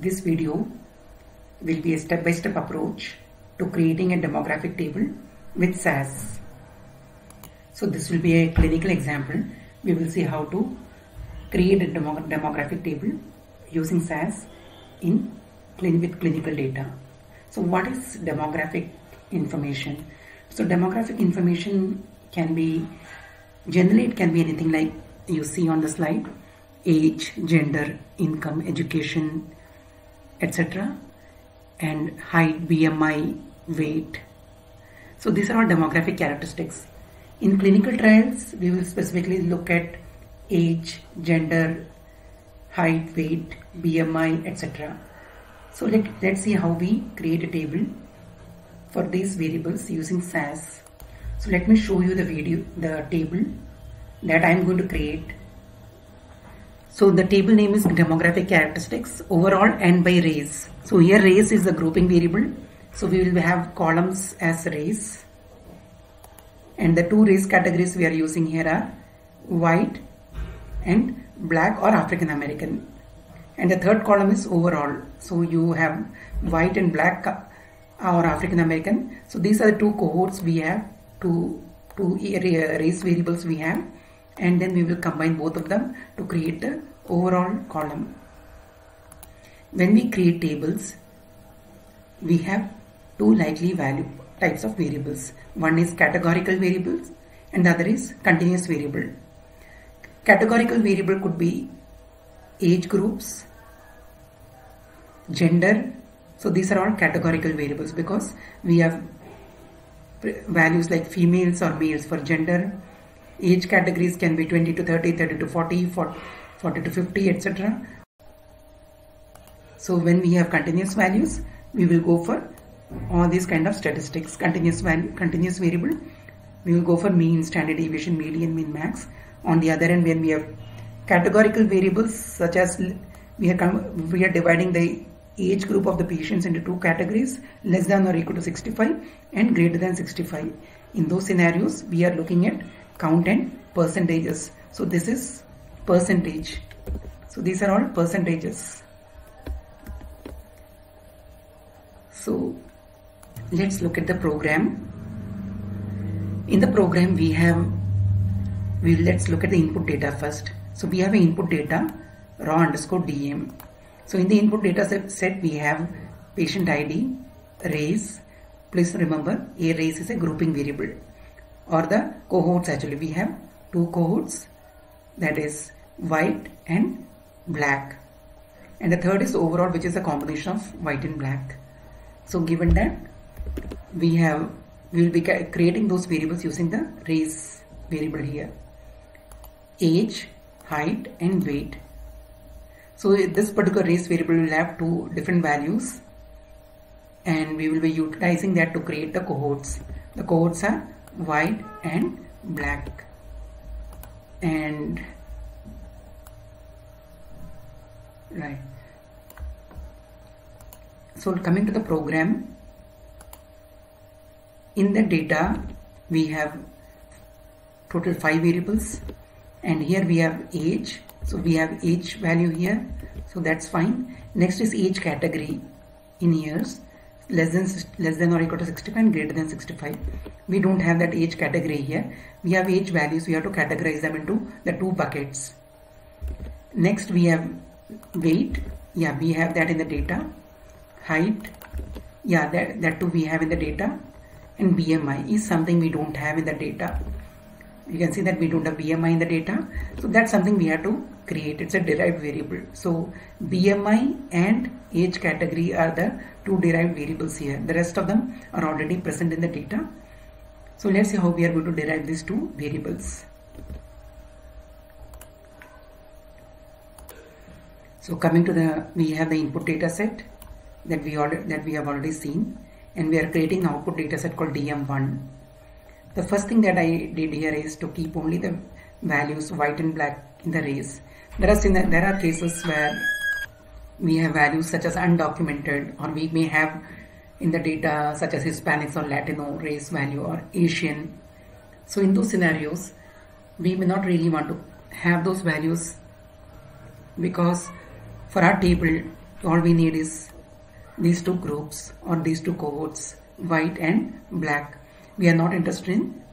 This video will be a step-by-step approach to creating a demographic table with SAS. So this will be a clinical example. We will see how to create a demographic table using SAS with clinical data. So what is demographic information? So demographic information can be, generally it can be anything like you see on the slide: age, gender, income, education, etc. and height, BMI, weight. So these are all demographic characteristics. In clinical trials, we will specifically look at age, gender, height, weight, BMI, etc. So let's see how we create a table for these variables using SAS. So let me show you the table that I am going to create. So the table name is demographic characteristics overall and by race. So here race is the grouping variable. So we will have columns as race. And the two race categories we are using here are white and black or African American. And the third column is overall. So you have white and black or African American. So these are the two cohorts we have, two race variables we have. And then we will combine both of them to create the overall column. When we create tables, we have two likely value types of variables. One is categorical variables and the other is continuous variable. Categorical variable could be age groups, gender. So these are all categorical variables because we have values like females or males for gender. Age categories can be 20 to 30, 30 to 40, 40 to 50, etc. So when we have continuous values, we will go for all these kind of statistics. Continuous variable, we will go for mean, standard deviation, median, min, max. On the other end, when we have categorical variables such as we are dividing the age group of the patients into two categories: less than or equal to 65 and greater than 65. In those scenarios, we are looking at count and percentages. So this is percentage. So these are all percentages. So let's look at the program. In the program let's look at the input data first. So we have an input data raw_dm. So in the input data set we have patient ID, race. Please remember, a race is a grouping variable, or the cohorts. Actually we have two cohorts, that is white and black, and the third is overall, which is a combination of white and black. So given that, we will be creating those variables using the race variable here: age, height and weight. So this particular race variable will have two different values, and we will be utilizing that to create the cohorts. The cohorts are white and black. And right. So coming to the program, in the data we have total 5 variables, and here we have age. So we have age value here, so that's fine. Next is age category in years: less than or equal to 65 and greater than 65. We don't have that age category here. We have age values. We have to categorize them into the two buckets. Next we have weight. Yeah, we have that in the data. Height. Yeah, that too we have in the data. And BMI is something we don't have in the data. You can see that we don't have BMI in the data. So that's something we have to create. It's a derived variable. So BMI and age category are the two derived variables here. The rest of them are already present in the data. So let's see how we are going to derive these two variables. So coming to we have the input data set that we have already seen, and we are creating an output data set called DM1. The first thing that I did here is to keep only the values white and black in the race. There are cases where we have values such as undocumented, or we may have in the data such as Hispanics or Latino race value, or Asian. So in those scenarios, we may not really want to have those values, because for our table All we need is these two groups or these two cohorts, white and black. We are not interested in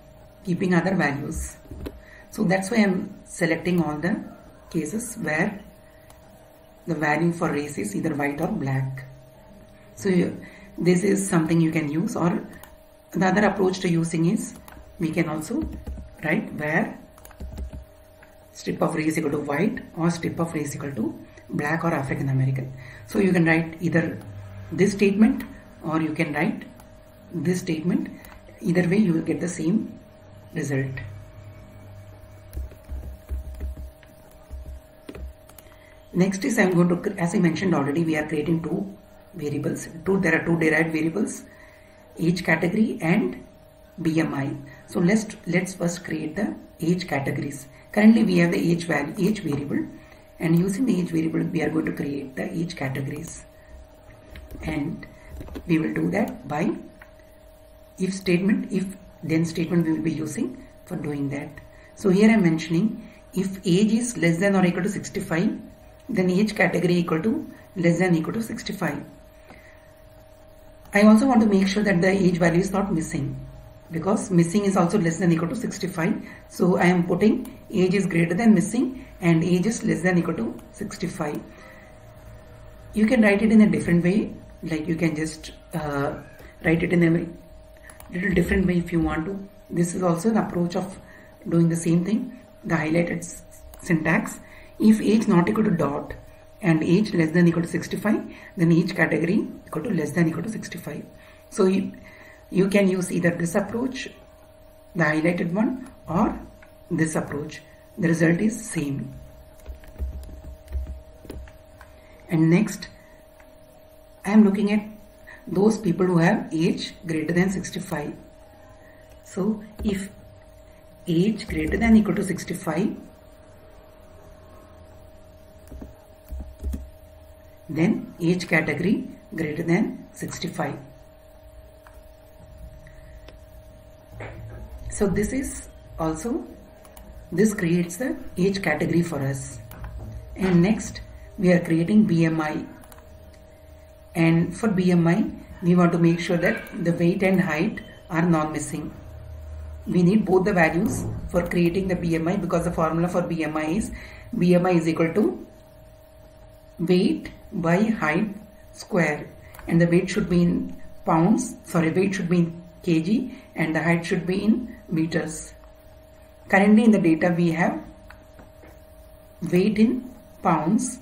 keeping other values. So that's why I'm selecting all the cases where the value for race is either white or black. So this is something you can use, or the other approach to using is we can also write where strip of race equal to white or strip of race equal to black or African American. So you can write either this statement or you can write this statement. Either way you will get the same result. Next is I'm going to, as I mentioned already, we are creating two variables. There are two derived variables, age category and BMI. So let's first create the age categories. Currently we have the age variable, and using the age variable we are going to create the age categories, and we will do that by if statement, if then statement we will be using for doing that. So here I am mentioning if age is less than or equal to 65, then age category equal to less than or equal to 65. I also want to make sure that the age value is not missing, because missing is also less than or equal to 65. So I am putting age is greater than missing and age is less than or equal to 65. You can write it in a different way, like you can just write it in a little different way if you want to. This is also an approach of doing the same thing, the highlighted syntax. If age not equal to dot and age less than or equal to 65, then age category equal to less than or equal to 65. So you can use either this approach, the highlighted one, or this approach. The result is same. And next I am looking at those people who have age greater than 65. So if age greater than or equal to 65, then age category greater than 65. So this is also, this creates the age category for us. And next we are creating BMI, and for BMI we want to make sure that the weight and height are non-missing. We need both the values for creating the BMI, because the formula for BMI is equal to weight by height square, and the weight should be in pounds, weight should be in kg, and the height should be in meters. Currently in the data we have weight in pounds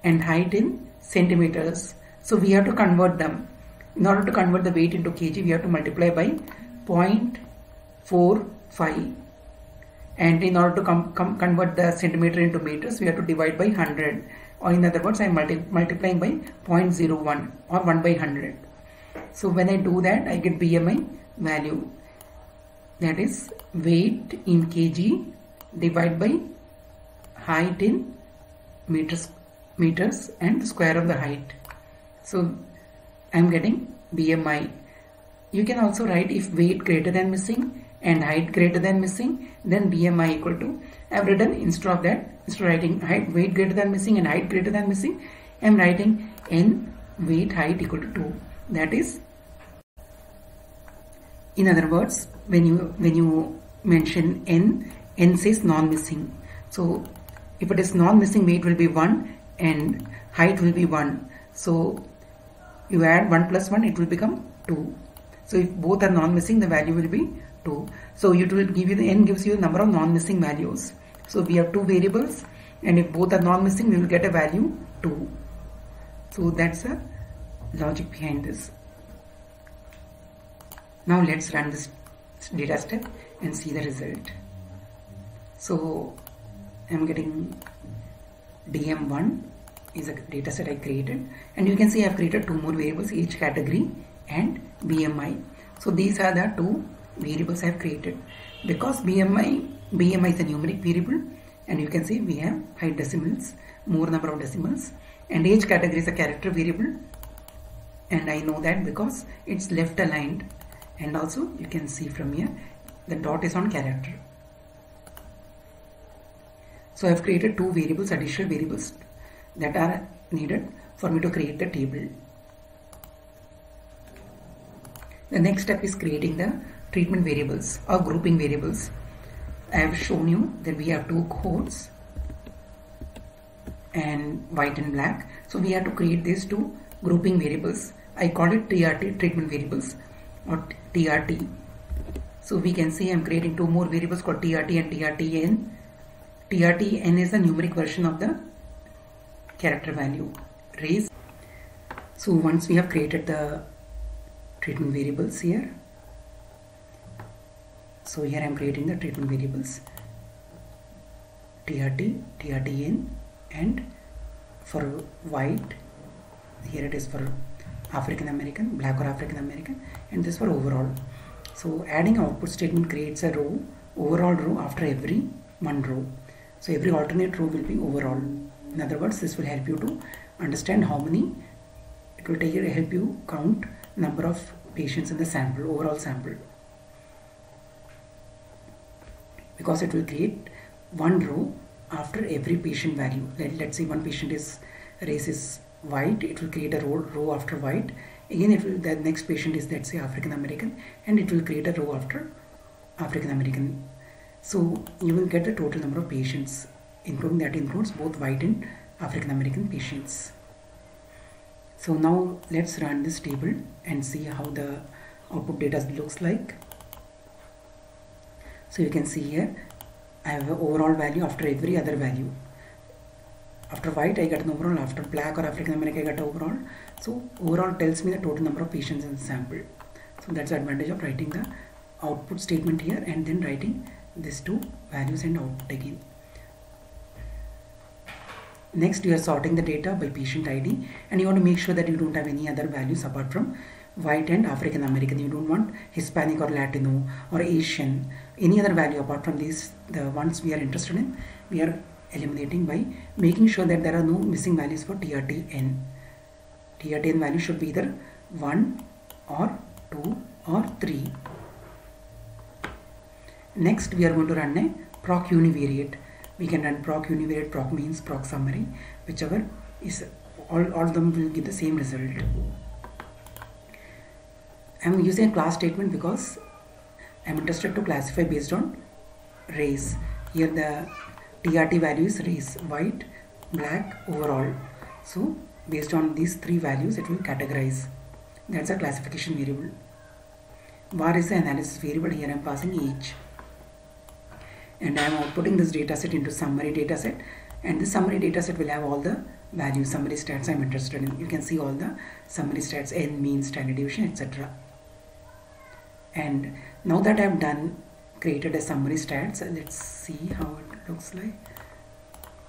and height in centimeters. So we have to convert them. In order to convert the weight into kg, we have to multiply by 0.45, and in order to convert the centimeter into meters, we have to divide by 100, or in other words I am multiplying by 0.01 or 1 by 100. So when I do that, I get BMI value, that is weight in kg divided by height in meters and the square of the height. So I am getting BMI. You can also write if weight greater than missing and height greater than missing, then BMI equal to, I have written instead of writing weight greater than missing and height greater than missing, I am writing n weight height equal to 2. That is, in other words, when you mention n says non-missing. So if it is non-missing, weight will be 1 and height will be 1. So you add 1 plus 1, it will become 2. So if both are non-missing, the value will be 2. So it will give you, the n gives you a number of non-missing values. So we have two variables, and if both are non-missing, we will get a value 2. So that's the logic behind this. Now let's run this data step and see the result. So I'm getting DM1 is a data set I created, and you can see I have created two more variables, age category and BMI. So these are the two variables I have created. Because BMI is a numeric variable, and you can see we have high decimals, more number of decimals, and age category is a character variable, and I know that because it's left aligned, and also you can see from here the dot is on character. So I have created two variables, additional variables. that are needed for me to create the table. The next step is creating the treatment variables or grouping variables. I have shown you that we have two codes and white and black. So we have to create these two grouping variables. I call it TRT, treatment variables, or TRT. So we can see I'm creating two more variables called TRT and TRTN. TRTN is the numeric version of the character value race. So once we have created the treatment variables here, so here I am creating the treatment variables TRT, TRTN, and for white here it is for African American, black or African American, and this for overall. So adding output statement creates a row, overall row after every one row. So every alternate row will be overall. In other words, this will help you to understand how many, it will help you count number of patients in the sample, overall sample. Because it will create one row after every patient value. Let's say one patient is race is white, it will create a row after white. Again, it will, the next patient is, let's say, African American, and it will create a row after African American. So you will get the total number of patients, including that includes both white and African American patients. So now let's run this table and see how the output data looks like. So you can see here I have an overall value after every other value. After white I got an overall, after black or African American I got overall. So overall tells me the total number of patients in the sample. So that's the advantage of writing the output statement here and then writing these two values and output again. Next you are sorting the data by patient ID, and you want to make sure that you don't have any other values apart from white and African American. You don't want Hispanic or Latino or Asian, any other value apart from these, the ones we are interested in, we are eliminating by making sure that there are no missing values for TRTN. TRTN value should be either 1 or 2 or 3. Next we are going to run a proc univariate. We can run proc univariate, proc means, proc summary, whichever is, all of them will give the same result. I am using a class statement because I am interested to classify based on race. Here the TRT value is race, white, black, overall. So based on these three values it will categorize. That's a classification variable. Var is the analysis variable. Here I am passing age. And I am outputting this dataset into summary dataset, and this summary dataset will have all the values, summary stats I am interested in. You can see all the summary stats, n, mean, standard deviation, etc. And now that I have done, created a summary stats, let's see how it looks like.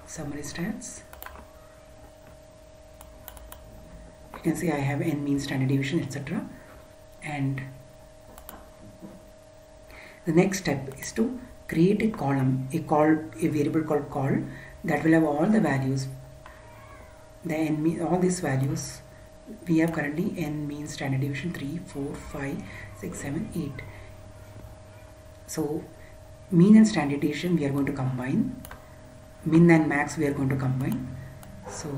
Summary stats. You can see I have n, mean, standard deviation, etc. And the next step is to create a column, a variable called call that will have all the values, the n mean, all these values. We have currently n, mean, standard deviation 3, 4, 5, 6, 7, 8. So mean and standard deviation we are going to combine, min and max we are going to combine. So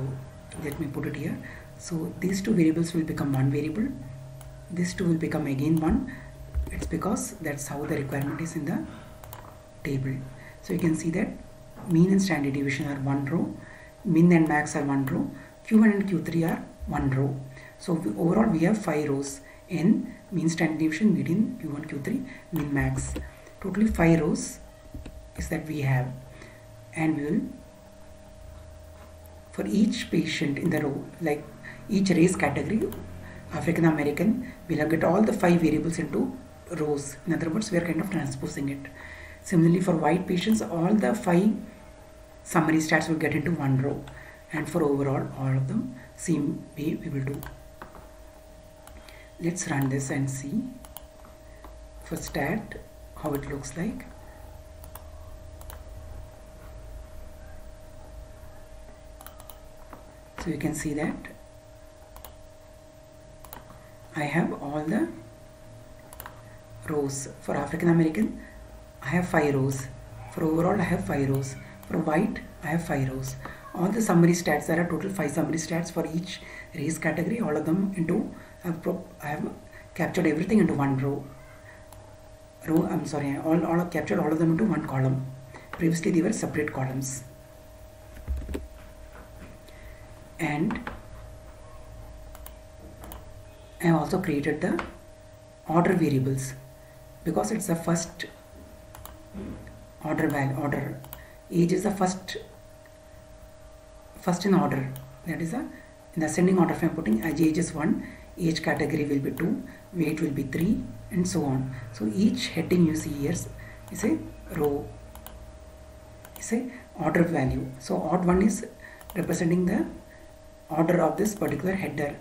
let me put it here. So these two variables will become one variable, this two will become again one. It's because that's how the requirement is in the table. So you can see that mean and standard deviation are one row, min and max are one row, Q1 and Q3 are one row. So overall we have 5 rows, n, mean, standard deviation, median, Q1, Q3, min, max. Totally 5 rows is that we have, and we will, for each patient in the row, like each race category, African American, we'll get all the 5 variables into rows. In other words, we are kind of transposing it. Similarly, for white patients, all the 5 summary stats will get into one row, and for overall, all of them same way we will do. Let's run this and see for stat how it looks like. So you can see that I have all the rows. For African American I have 5 rows, for overall I have 5 rows, for white I have 5 rows. all the summary stats. There are total 5 summary stats for each race category. All of them into I have captured everything into one row. I'm sorry, all captured all of them into one column. Previously they were separate columns. And I have also created the order variables because it's the first order. Age is the first in order. That is in the ascending order. If I am putting age is 1, age category will be 2, weight will be 3, and so on. So each heading you see here is a row, is a order value. So odd 1 is representing the order of this particular header,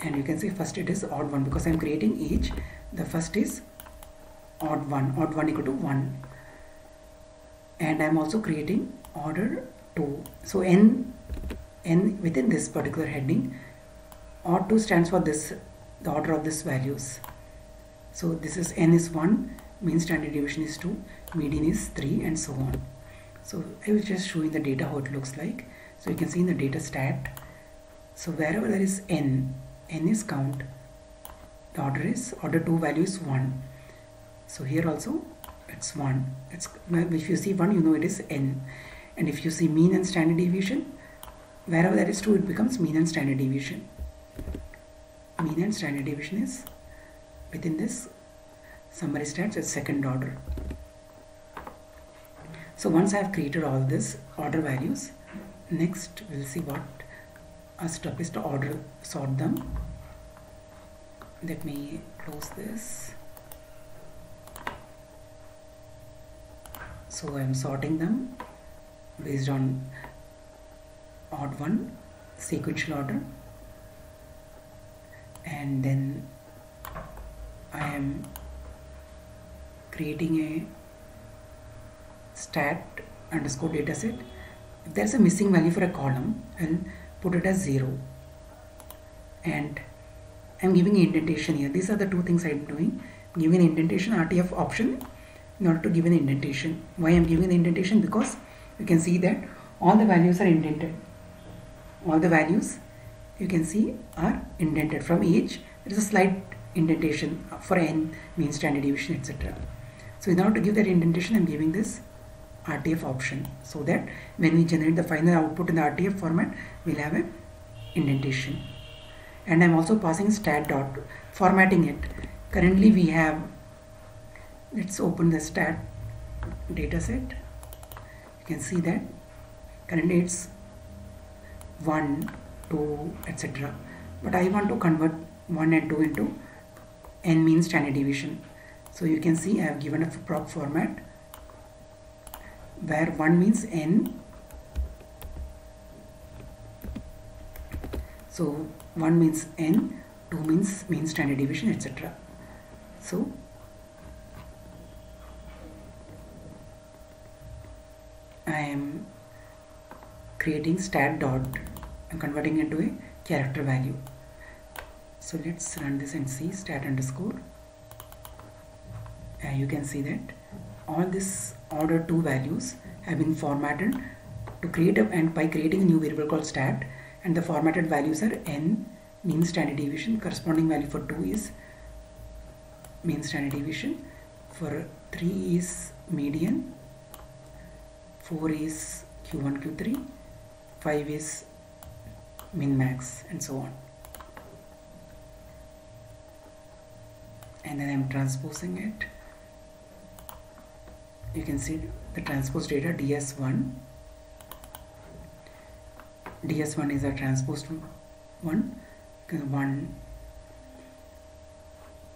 and you can say first it is odd 1 because I am creating each. The first is odd 1 equal to 1, and I am also creating order 2. So n within this particular heading, odd 2 stands for this, the order of this values. So this is n is 1, mean standard deviation is 2, median is 3, and so on. So I will just show you the data how it looks like. So you can see in the data stat, so wherever there is n is count, the order 2 value is 1. So here also it's 1. If you see 1, you know it is n. And if you see mean and standard deviation, wherever there is 2, it becomes mean and standard deviation. Mean and standard deviation is within this summary stats as second order. So once I have created all this order values, next we'll see what our step is to sort them. Let me close this. So I am sorting them based on odd 1 sequential order, and then I am creating a stat underscore dataset. If there's a missing value for a column, I'll put it as 0, and I'm giving an indentation here. These are the two things I'm doing. I'm giving an indentation, RTF option, in order to give an indentation. Why I'm giving the indentation? Because you can see that all the values are indented. All the values you can see are indented. From age there is a slight indentation for n, mean standard deviation, etc. So in order to give that indentation, I'm giving this RTF option, so that when we generate the final output in the RTF format, we'll have an indentation. And I'm also passing stat dot, formatting it. Currently we have, let's open the stat dataset. You can see that currently it's 1, 2, etc. But I want to convert 1 and 2 into n mean standard deviation. So you can see I have given a proc format where 1 means n. So 1 means n, 2 means mean standard deviation, etc. So I am creating stat dot and converting it into a character value. So let's run this and see stat underscore. You can see that all this order 2 values have been formatted to create and by creating a new variable called stat, and the formatted values are n, mean standard deviation. Corresponding value for 2 is mean standard deviation, for 3 is median, 4 is Q1, Q3, 5 is min max, and so on. And then I'm transposing it. You can see the transpose data DS1. DS1 is a transposed one.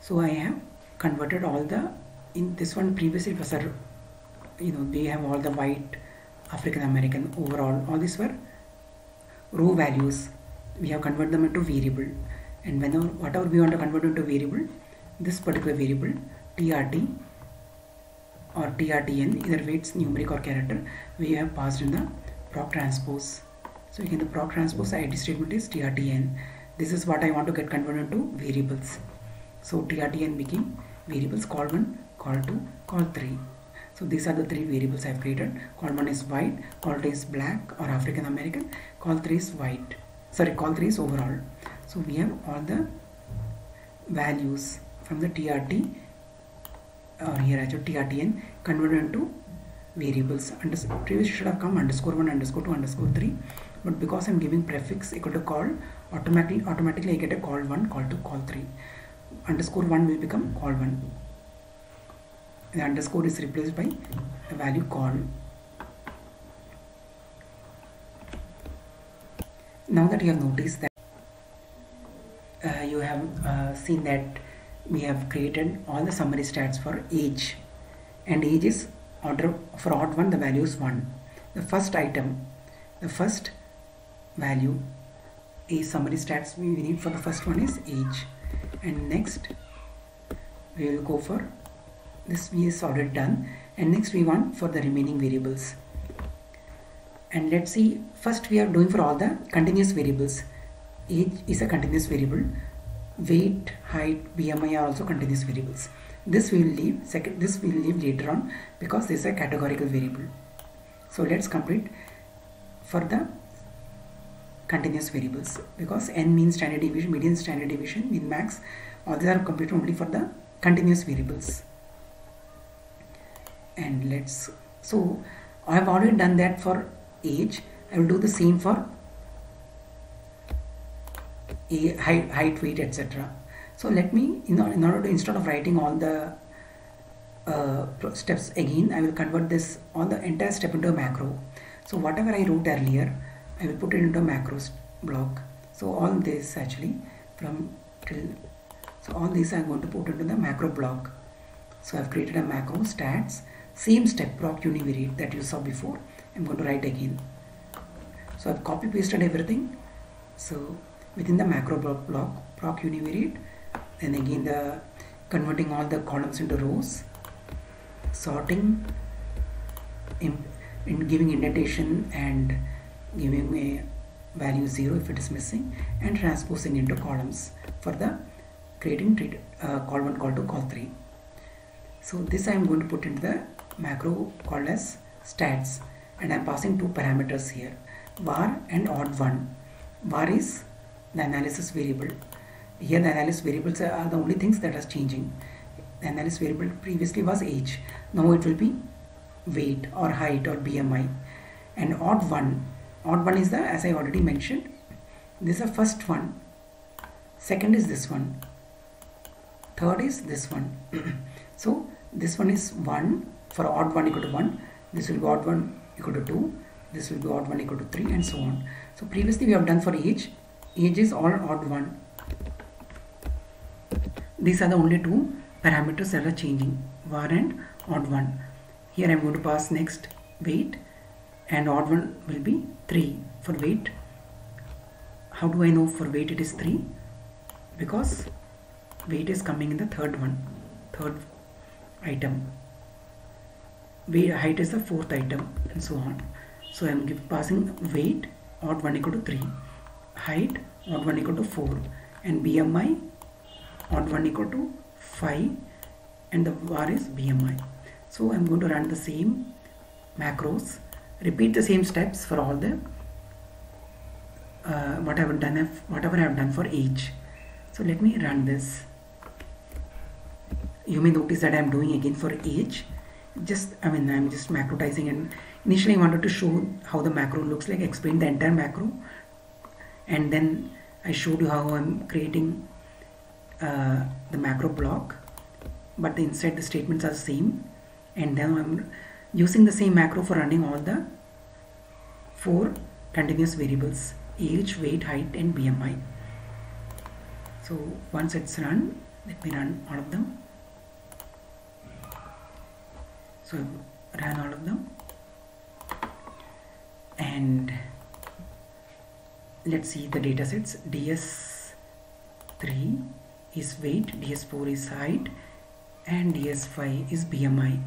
So I have converted all the, in this one previously it was a, we have all the white African American overall, all these were row values. We have converted them into variable, and whenever whatever we want to convert into variable, this particular variable TRT or TRTN, either weights, numeric or character, we have passed in the proc transpose. So again the proc transpose ID statement is TRTN. This is what I want to get converted into variables. So TRTN became variables call 1, call 2, call 3. So these are the three variables I've created. Call 1 is white, call 2 is black or African American, call 3 is white. Sorry, call 3 is overall. So we have all the values from the TRT, or here actually TRTN, converted into variables. Previously should have come _1, _2, _3, but because I'm giving prefix equal to call, automatically I get a call 1, call 2, call 3. _1 will become call 1. The underscore is replaced by a value call. Now that you have noticed that you have seen that we have created all the summary stats for age, and age is order for odd one, the value is 1. The first item, the first value is summary stats we need for the first one is age, and next we will go for this. We is already done, and next we want for the remaining variables. And let's see, first we are doing for all the continuous variables. Age is a continuous variable, weight, height, BMI are also continuous variables. This we will leave this we will leave later on because this is a categorical variable. So let's complete for the continuous variables, because n means standard deviation, median standard deviation, min max, all these are completed only for the continuous variables. And let's, so I have already done that for age. I will do the same for height, weight, etc. So let me, in order to, instead of writing all the steps again, I will convert this all the entire step into a macro. So whatever I wrote earlier, I will put it into a macros block. So all this actually from till, so all these I'm going to put into the macro block. So I've created a macro stats, same step proc univariate that you saw before. I'm going to write again. So I've copy pasted everything. So within the macro block proc univariate, and again the converting all the columns into rows, sorting, in giving indentation and giving a value 0 if it is missing, and transposing into columns for the creating call 1, call 2, call 3. So this I am going to put into the macro called as stats, and I am passing two parameters here, var and odd one. Var is the analysis variable. Here the analysis variables are the only things that are changing. The analysis variable previously was age, now it will be weight or height or BMI. And odd one is the, as I already mentioned, this is the first one, second is this one, third is this one. So this one is 1, for odd 1 equal to 1, this will be odd 1 equal to 2, this will be odd 1 equal to 3, and so on. So previously we have done for age is all odd 1. These are the only two parameters that are changing, var and odd 1. Here I am going to pass next weight, and odd 1 will be 3 for weight. How do I know for weight it is 3? Because weight is coming in the third item. Weight, height is the fourth item, and so on. So I am passing weight odd 1 equal to 3, height odd 1 equal to 4, and BMI odd 1 equal to 5, and the var is BMI. So I am going to run the same macros, repeat the same steps for all the whatever I have done for age. So let me run this. You may notice that I am doing again for age. I'm just macrotizing, and initially I wanted to show how the macro looks like, explain the entire macro, and then I showed you how I'm creating the macro block, but inside the statements are the same, and then I'm using the same macro for running all the 4 continuous variables: age, weight, height, and BMI. So once it's run, let me run all of them. So I ran all of them, and let's see the data sets. DS3 is weight, DS4 is height, and DS5 is BMI.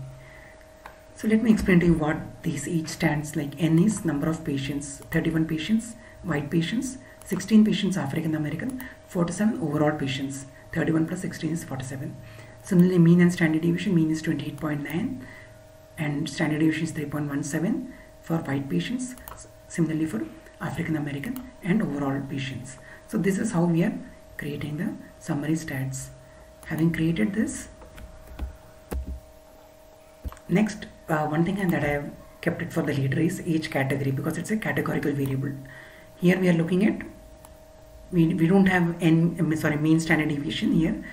So let me explain to you what these each stands like. N is number of patients, 31 patients, white patients, 16 patients African American, 47 overall patients, 31 plus 16 is 47. Similarly, mean and standard deviation, mean is 28.9, and standard deviation is 3.17 for white patients, similarly for African American and overall patients. So this is how we are creating the summary stats. Having created this, next one thing that I have kept it for the later is age category, because it's a categorical variable. Here we are looking at, we don't have mean standard deviation here.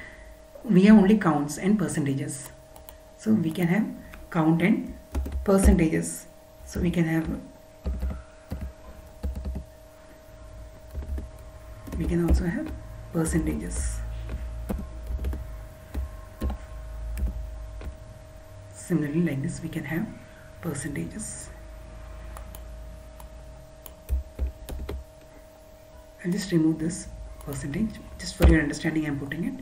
We have only counts and percentages. So we can have count and percentages. So we can also have percentages. Similarly, like this, we can have percentages. I'll just remove this percentage, just for your understanding I'm putting it.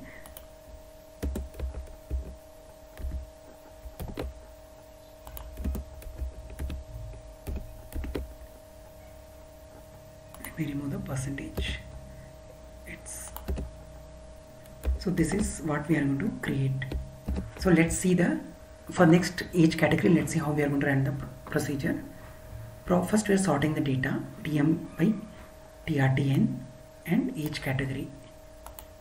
Let me remove the percentage. So this is what we are going to create. So let's see for next age category, let's see how we are going to run the procedure. First we are sorting the data, TM by TRTN and age category.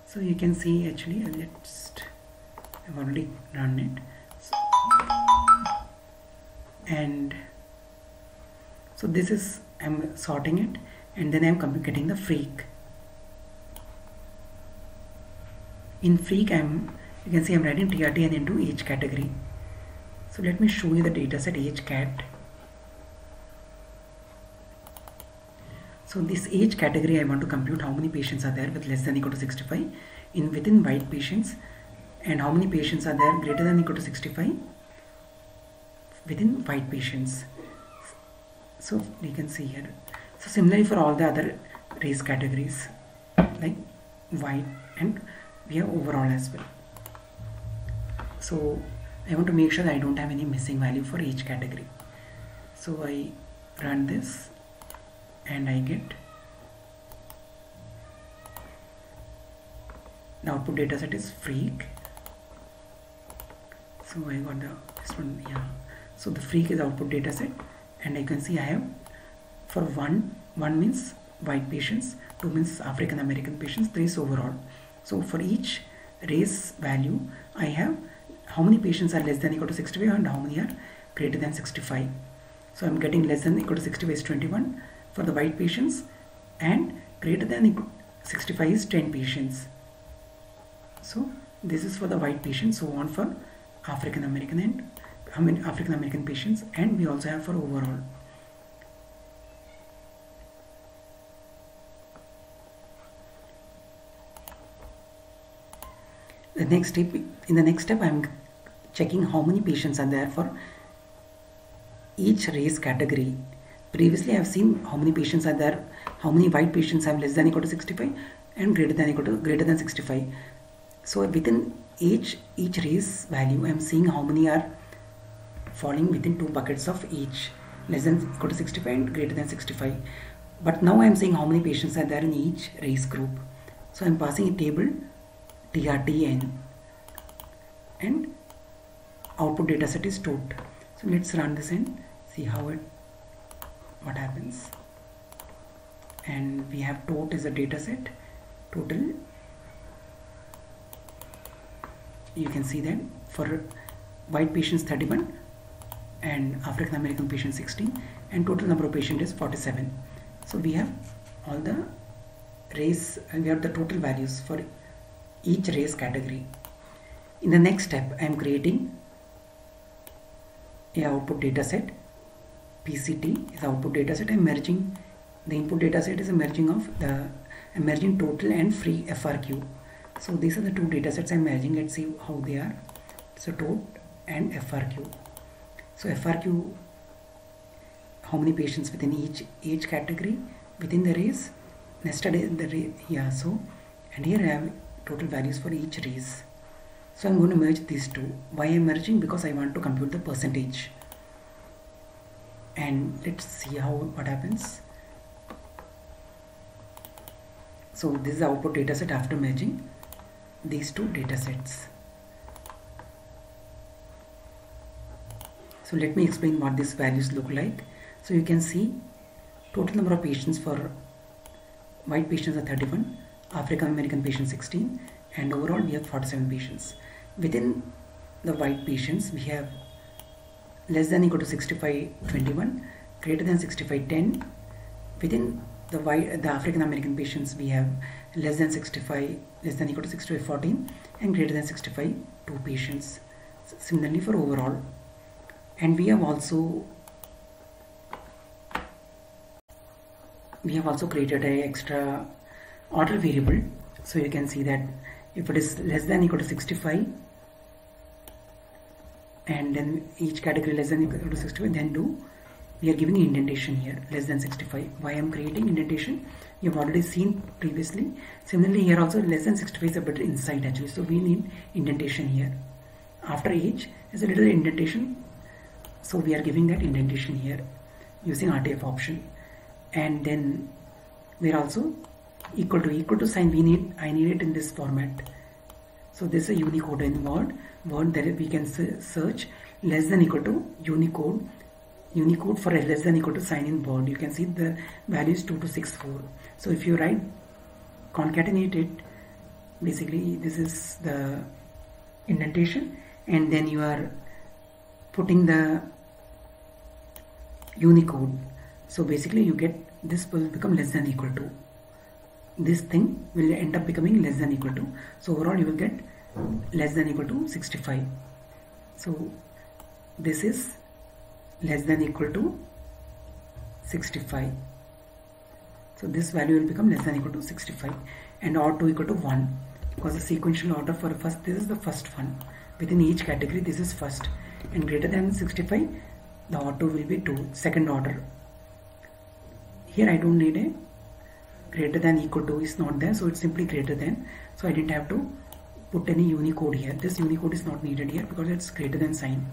So you can see, actually I've already run it. And so this is, I'm sorting it, and then I'm getting the freak. In freak, you can see I'm writing TRTN into age category. So let me show you the data set age cat. So this age category, I want to compute how many patients are there with less than or equal to 65 within white patients, and how many patients are there greater than or equal to 65 within white patients. So you can see here. So similarly for all the other race categories like white, and we have overall as well. So I want to make sure that I don't have any missing value for each category. So I run this and I get the output data set is freak. So I got this one, yeah. So the freak is output data set, and you can see I have for one means white patients, 2 means African American patients, 3 is overall. So for each race value, I have how many patients are less than or equal to 65 and how many are greater than 65. So I'm getting less than or equal to 65 is 21 for the white patients, and greater than or equal to 65 is 10 patients. So this is for the white patients, so on for African American and African American patients, and we also have for overall. In the next step, I'm checking how many patients are there for each race category. Previously, I have seen how many patients are there, how many white patients have less than or equal to 65 and greater than 65. So within each race value, I am seeing how many are falling within 2 buckets of each, less than or equal to 65 and greater than 65. But now I am saying how many patients are there in each race group. So I am passing a table TRTN, and output data set is tot. So let's run this and see what happens. And we have tot is a data set, total. You can see that for white patients 31 and African American patients 16, and total number of patients is 47. So we have all the race, and we have the total values for each race category. In the next step, I am creating a output data set. PCT is output data set. I am merging the input data set, is a merging of merging total and free FRQ. So these are the 2 data sets I am merging. Let's see how they are. So tot and FRQ. So FRQ, how many patients within each age category within the race, nested in the race, yeah. So, and here I have total values for each race. So I'm going to merge these 2. Why I'm merging? Because I want to compute the percentage. And let's see what happens. So this is the output data set after merging these 2 data sets. So let me explain what these values look like. So you can see total number of patients for white patients are 31, African American patients 16, and overall we have 47 patients. Within the white patients we have less than equal to 65 21, greater than 65 10. Within the African American patients we have less than 65 less than equal to 65 14, and greater than 65 2 patients. Similarly for overall. And we have also created a extra order variable. So you can see that if it is less than equal to 65, and then each category less than equal to 65, then we are giving indentation here less than 65. Why I am creating indentation, you have already seen previously. Similarly here also less than 65 is a bit inside actually, so we need indentation here. After age is a little indentation, so we are giving that indentation here using RTF option. And then we are also equal to sign, I need it in this format. So this is a Unicode in Word that we can search less than equal to Unicode for a less than equal to sign in Word. You can see the value is 2264. So if you write concatenate it, basically this is the indentation, and then you are putting the Unicode. So basically you get this will become less than equal to, this thing will end up becoming less than equal to. So overall you will get less than equal to 65. So this is less than equal to 65. So this value will become less than equal to 65, and odd to equal to 1, because the sequential order for first, this is the first one. Within each category this is first, and greater than 65 the odd to will be 2, second order. Here I don't need a greater than equal to, is not there, so it's simply greater than. So I didn't have to put any Unicode here. This Unicode is not needed here because it's greater than sign.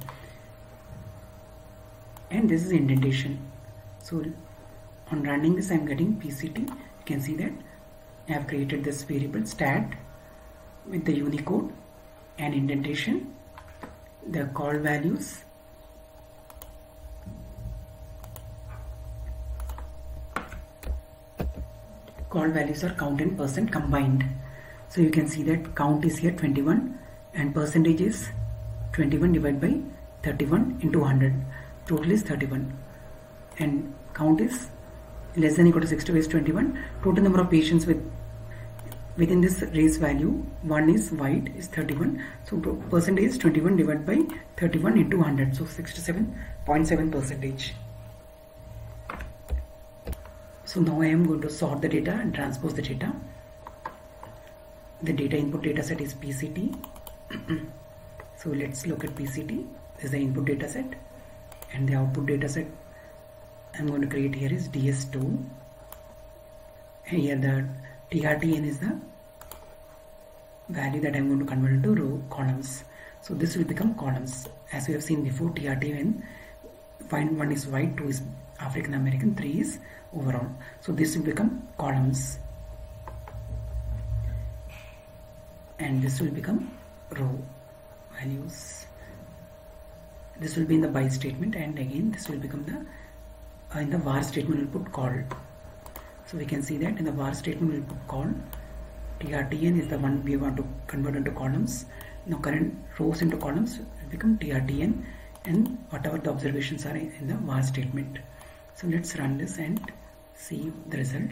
And this is indentation. So on running this I am getting PCT. You can see that I have created this variable stat with the Unicode and indentation, the call values, are count and percent combined. So you can see that count is here 21 and percentage is 21 divided by 31 into 100. Total is 31, and count is less than equal to 65 is 21. Total number of patients within this race value, 1 is white, is 31. So percentage is 21 divided by 31 into 100. So 67.7 percentage. So now I am going to sort the data and transpose the data. The data input data set is PCT. So let's look at PCT. This is the input data set, and the output data set I'm going to create here is DS2. And here the TRTN is the value that I'm going to convert into row columns. So this will become columns. As we have seen before, TRTN, find 1 is white, 2 is African American, 3 is overall. So this will become columns, and this will become row values. This will be in the by statement, and again this will become the in the var statement we'll put call. So we can see that in the var statement we'll put call. TRTN is the one we want to convert into columns. Now current rows into columns will become TRTN, and whatever the observations are in the var statement. So let's run this and see the result.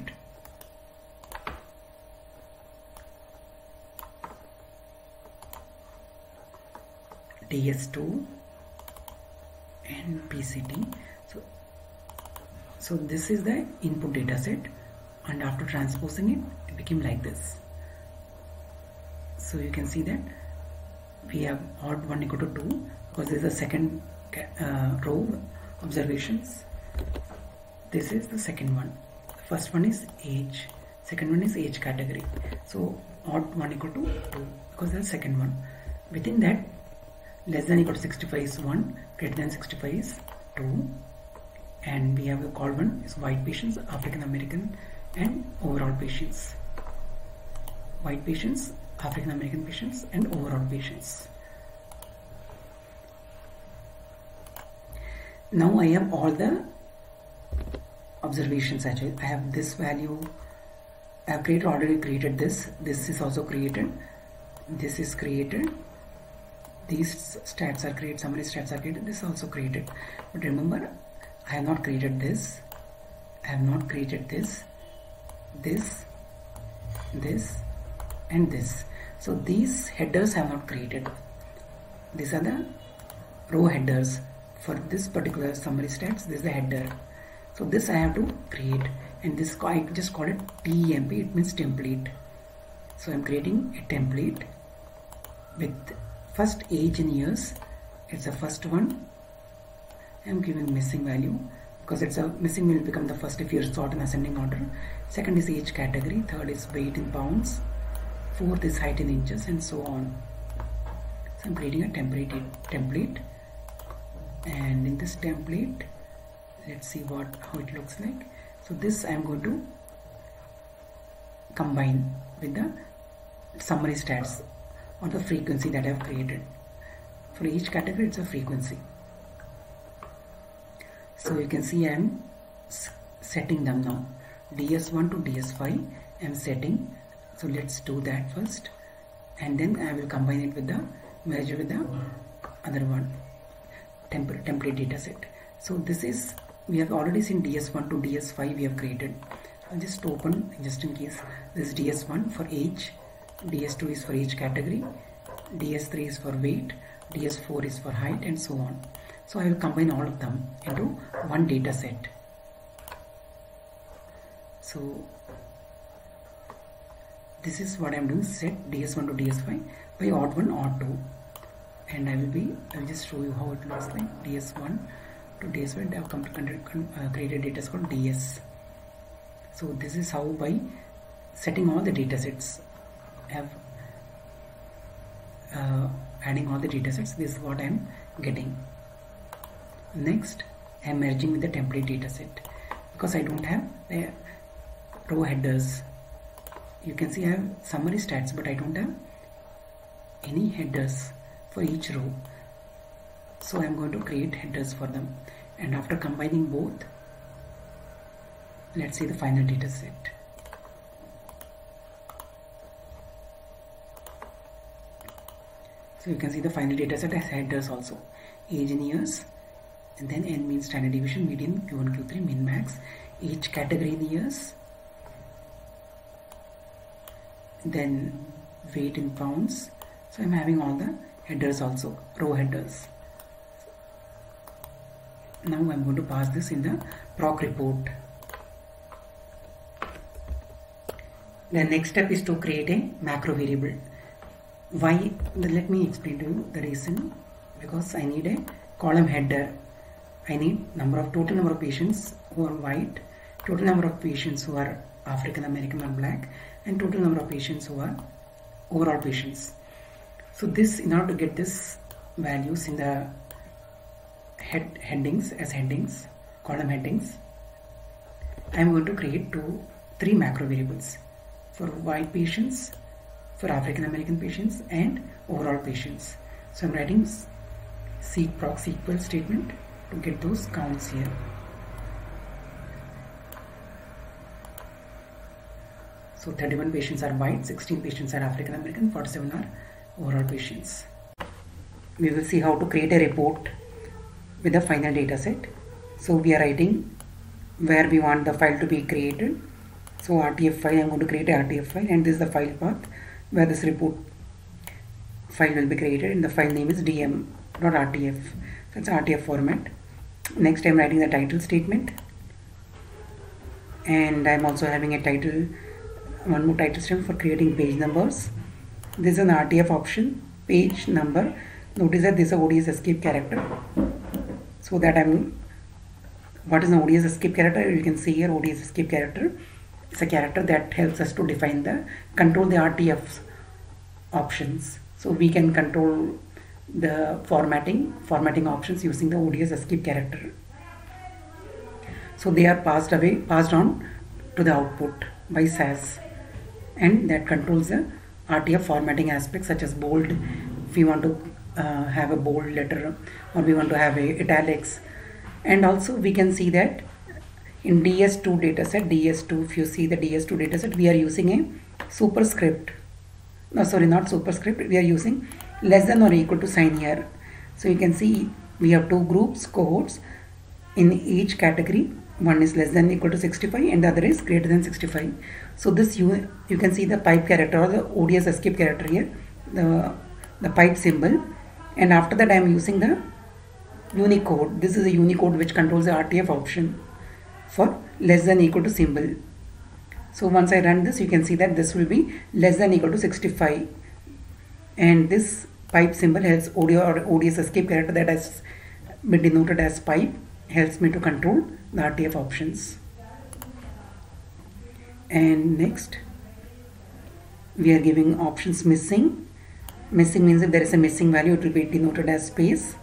DS2 and PCT. So this is the input data set, and after transposing it, it became like this. So you can see that we have odd 1 equal to 2 because this is the second row observations. This is the second one. The first one is age, second one is age category. So odd 1 equal to 2 because that's the second one. Within that, less than equal to 65 is 1, greater than 65 is 2, and we have the call one is white patients, African American, and overall patients. White patients, African American patients, and overall patients. Now I have all the observations. Actually, I have this value. I have already created this. This is also created. This is created. These stats are created. Summary stats are created. This is also created. But remember, I have not created this. I have not created this, this, and this. So these headers have not created. These are the row headers for this particular summary stats. This is the header. So this I have to create, and this I just call it TEMP. It means template. So I'm creating a template with first age in years. It's the first one. I'm giving missing value because it's a missing will become the first if you sort in ascending order. Second is age category. Third is weight in pounds. Fourth is height in inches, and so on. So I'm creating a template, and in this template, let's see how it looks like. So this I'm going to combine with the summary stats or the frequency that I've created. For each category, it's a frequency. So you can see I'm setting them now. DS1 to DS5 I'm setting. So let's do that first, and then I will combine it with the merge with the other one, template data set. So this is, we have already seen DS1 to DS5 we have created. I'll just open just in case. This is DS1 for age, DS2 is for age category, DS3 is for weight, DS4 is for height, and so on. So I will combine all of them into one data set. So this is what I'm doing, set DS1 to DS5 by odd 1, odd 2, and I'll just show you how it looks like. DS1 to DS5, they have come to created data called DS. So this is how, by setting all the data sets, I have adding all the data sets, this is what I am getting. Next, I am merging with the template data set because I don't have the row headers. You can see I have summary stats, but I don't have any headers for each row. So I am going to create headers for them, and after combining both, let's see the final data set. So you can see the final data set has headers also. Age in years, and then N means standard deviation, median, Q1, Q3, min, max, each category in years, then weight in pounds. So I'm having all the headers also, row headers. Now I'm going to pass this in the proc report. The next step is to create a macro variable. Why? Let me explain to you the reason. Because I need a column header. I need total number of patients who are white, total number of patients who are African American or black, and total number of patients who are overall patients. So this, in order to get this values in the headings as headings, column headings, I am going to create three macro variables for white patients, for African American patients, and overall patients. So I am writing proc SQL statement to get those counts here. So 31 patients are white, 16 patients are African American, 47 are overall patients. We will see how to create a report with the final data set. So we are writing where we want the file to be created. So RTF file, I am going to create a RTF file, and this is the file path where this report file will be created, and the file name is dm.rtf. So it's RTF format. Next I am writing the title statement, and I am also having a title, one more title statement for creating page numbers. This is an RTF option, page number. Notice that this is a ODS escape character. So that what is an ODS escape character? You can see here ODS escape character. It's a character that helps us to control the RTF options. So we can control the formatting options using the ODS escape character. So they are passed on to the output by SAS, and that controls the RTF formatting aspects such as bold, if we want to have a bold letter, or we want to have a italics, And also we can see that in DS2 dataset, DS2, if you see the DS2 dataset, we are using a superscript. No, sorry, not superscript. We are using less than or equal to sign here. So you can see we have two groups, cohorts in each category. One is less than or equal to 65 and the other is greater than 65. So this you can see the pipe character or the ODS escape character here, the pipe symbol, and after that I am using the Unicode. This is a Unicode which controls the RTF option for less than or equal to symbol. So once I run this, you can see that this will be less than or equal to 65, and this pipe symbol helps ODI or ODS escape character that has been denoted as pipe helps me to control the RTF options. And next we are giving options missing. Missing means if there is a missing value, it will be denoted as space.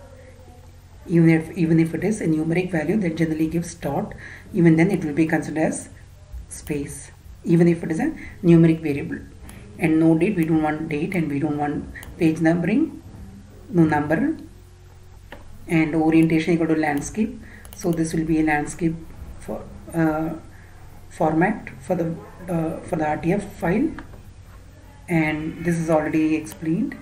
Even if it is a numeric value, that generally gives dot, even then it will be considered as space, even if it is a numeric variable. And no date, we don't want date, and we don't want page numbering, no number. And orientation equal to landscape, so this will be a landscape for format for the RTF file, and this is already explained.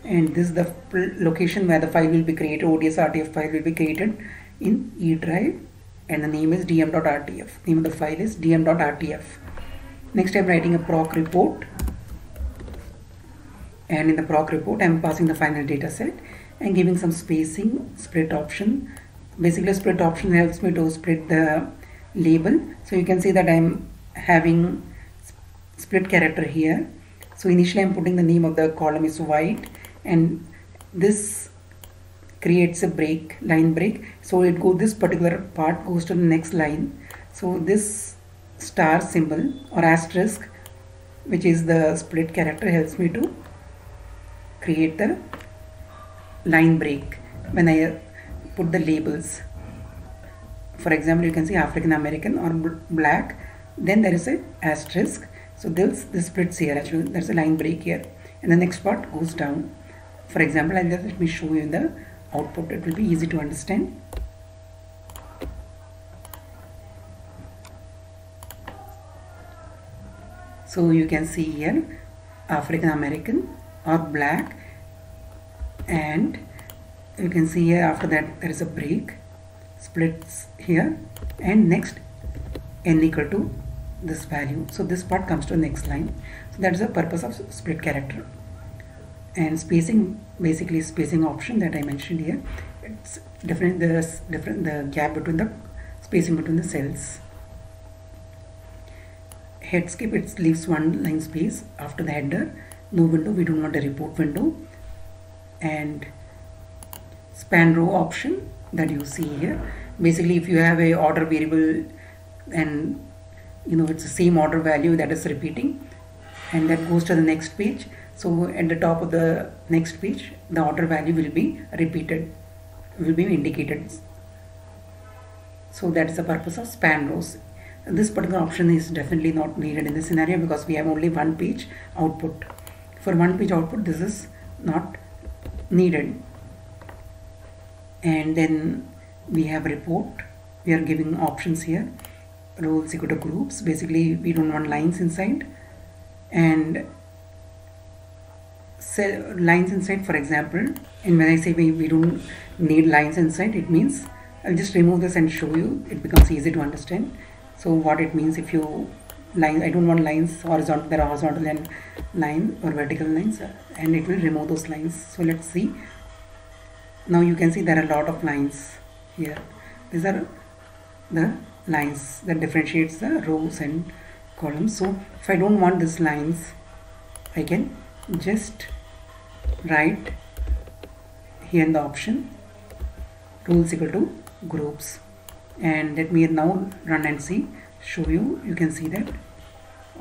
And this is the location where the file will be created. ODS RTF file will be created in E drive, and the name is dm.rtf. Name of the file is dm.rtf. Next, I am writing a proc report, and in the proc report I am passing the final data set and giving some spacing, split option. Basically, split option helps me to split the label. So you can see that I am having split character here. So initially I am putting the name of the column is white, and this creates a break, line break. So this particular part goes to the next line. So this star symbol or asterisk, which is the split character, helps me to create the line break when I put the labels. For example, you can see African American or black, then there is a asterisk. So this splits here, actually there's a line break here, and the next part goes down. For example, let me show you in the output, it will be easy to understand. So you can see here African American or black, and you can see here after that there is a break, splits here, and next n equal to this value. So this part comes to the next line. So that is the purpose of split character. And spacing, basically spacing option that I mentioned here, it's different, the gap between the spacing between the cells. Headscape, it leaves one line space after the header. No window, we don't want a report window. And span row option that you see here, basically if you have a order variable and it's the same order value that is repeating, and that goes to the next page. So at the top of the next page, the order value will be repeated, will be indicated. So that is the purpose of span rows. This particular option is definitely not needed in this scenario because we have only one page output. For one page output, this is not needed. And then we have report. We are giving options here. Roles equal to groups. Basically, we don't want lines inside. And lines inside, for example, and when I say we don't need lines inside, it means I'll just remove this and show you. It becomes easy to understand. So what it means, if you line, I don't want lines horizontal, there are horizontal and line or vertical lines, and it will remove those lines. So let's see. Now you can see there are a lot of lines here. These are the lines that differentiates the rows and columns. So if I don't want these lines, I can just write here in the option rules equal to groups, and let me now run and see, show you. You can see that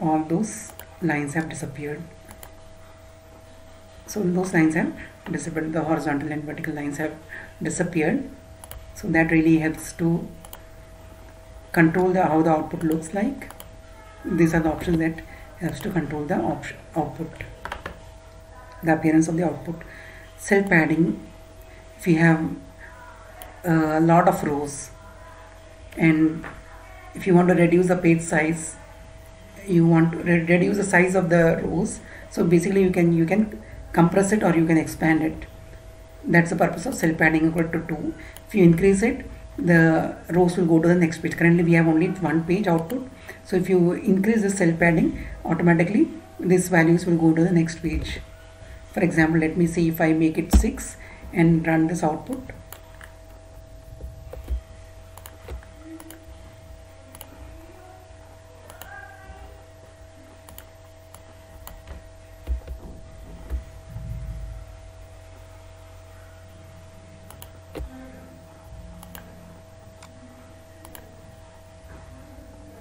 all those lines have disappeared. So those lines have disappeared, the horizontal and vertical lines have disappeared. So that really helps to control how the output looks like. These are the options that helps to control the output, the appearance of the output. Cell padding, if we have a lot of rows, and if you want to reduce the page size, you want to reduce the size of the rows, so basically you can compress it or you can expand it. That's the purpose of cell padding equal to 2. If you increase it, the rows will go to the next page. Currently we have only one page output, so if you increase the cell padding, automatically these values will go to the next page. For example, let me see if I make it 6 and run this output.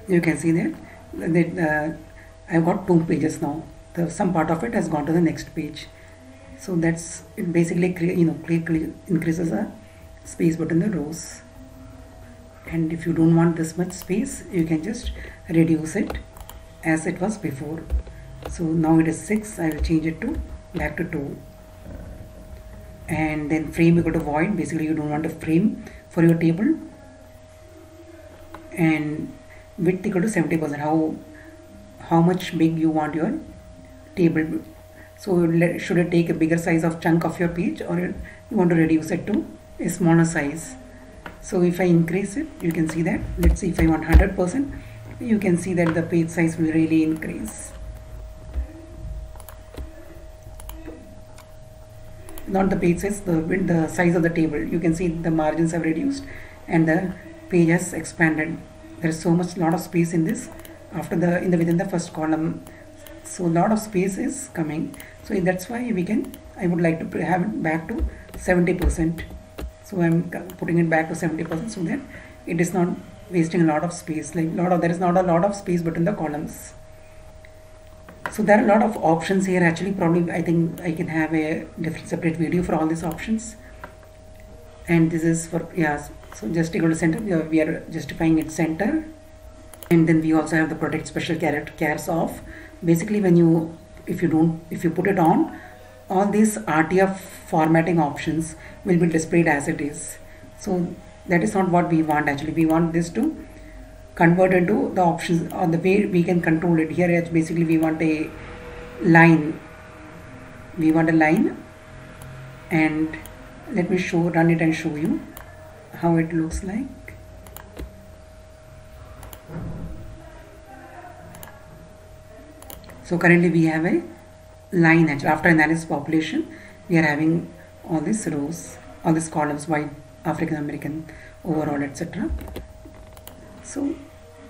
You can see that I've got 2 pages now. Some part of it has gone to the next page. So that's it. Basically, increases the space between the rows. And if you don't want this much space, you can just reduce it as it was before. So now it is 6. I will change it to back to 2. And then frame equal to void. Basically, you don't want a frame for your table. And width equal to 70%. How much big you want your table. So should it take a bigger size of chunk of your page, or you want to reduce it to a smaller size? So if I increase it, you can see that. Let's see if I want 100%. You can see that the page size will really increase. Not the page size, the size of the table. You can see the margins have reduced and the page has expanded. There is so much lot of space in this within the first column. So a lot of space is coming. So that's why I would like to have it back to 70%. So I'm putting it back to 70% so that it is not wasting a lot of space. There is not a lot of space between the columns. So there are a lot of options here. Actually, probably I think I can have a different separate video for all these options. And this is for, so just equal to center. We are justifying its center. And then we also have the protect special chars off. Basically, if you put it on, all these RTF formatting options will be displayed as it is. So that is not what we want. Actually, we want this to convert into the options or the way we can control it. Here it's basically we want a line. And let me run it and show you how it looks like. So currently we have a line. After analysis population, we are having all these rows, all these columns, white, African American, overall, etc. So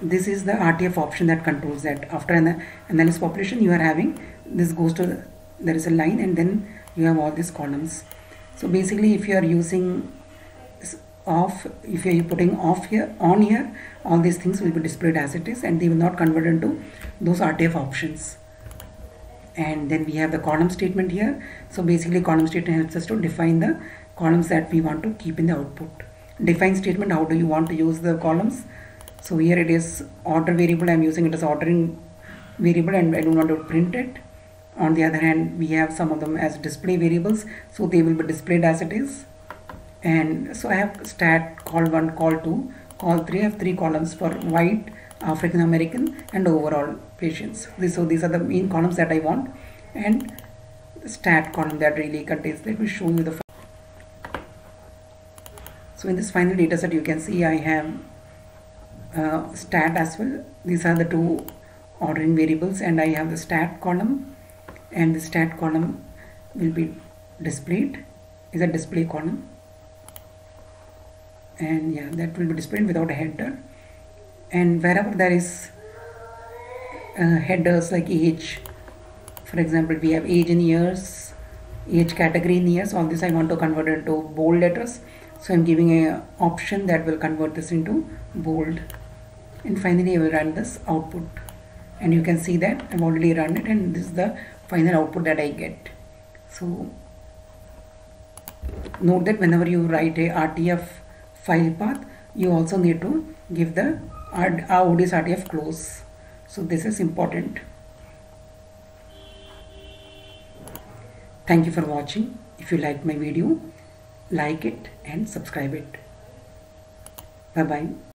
this is the RTF option that controls that. After an analysis population, you are having this goes to, there is a line, and then you have all these columns. So basically, if you are using off, if you are putting off here, on here, all these things will be displayed as it is, and they will not convert into those RTF options. And then we have the column statement here. So basically, column statement helps us to define the columns that we want to keep in the output. Define statement, how do you want to use the columns? So here it is order variable. I'm using it as ordering variable, and I don't want to print it. On the other hand, we have some of them as display variables, so they will be displayed as it is. And so I have stat, call1, call2, call3. I have 3 columns for white, African American, and overall patients. So these are the main columns that I want, and the stat column that really contains. Let me show you the. So in this final data set, you can see I have stat as well. These are the 2 ordering variables, and I have the stat column, and the stat column will be displayed is a display column, and that will be displayed without a header. And wherever there is headers like age, for example, we have age in years, age category in years, all this I want to convert into bold letters. So I'm giving a option that will convert this into bold. And finally I will run this output, and you can see that I've already run it, and this is the final output that I get. So note that whenever you write a RTF file path, you also need to give the ODS RTF close. So this is important. Thank you for watching. If you liked my video, like it and subscribe it. Bye-bye.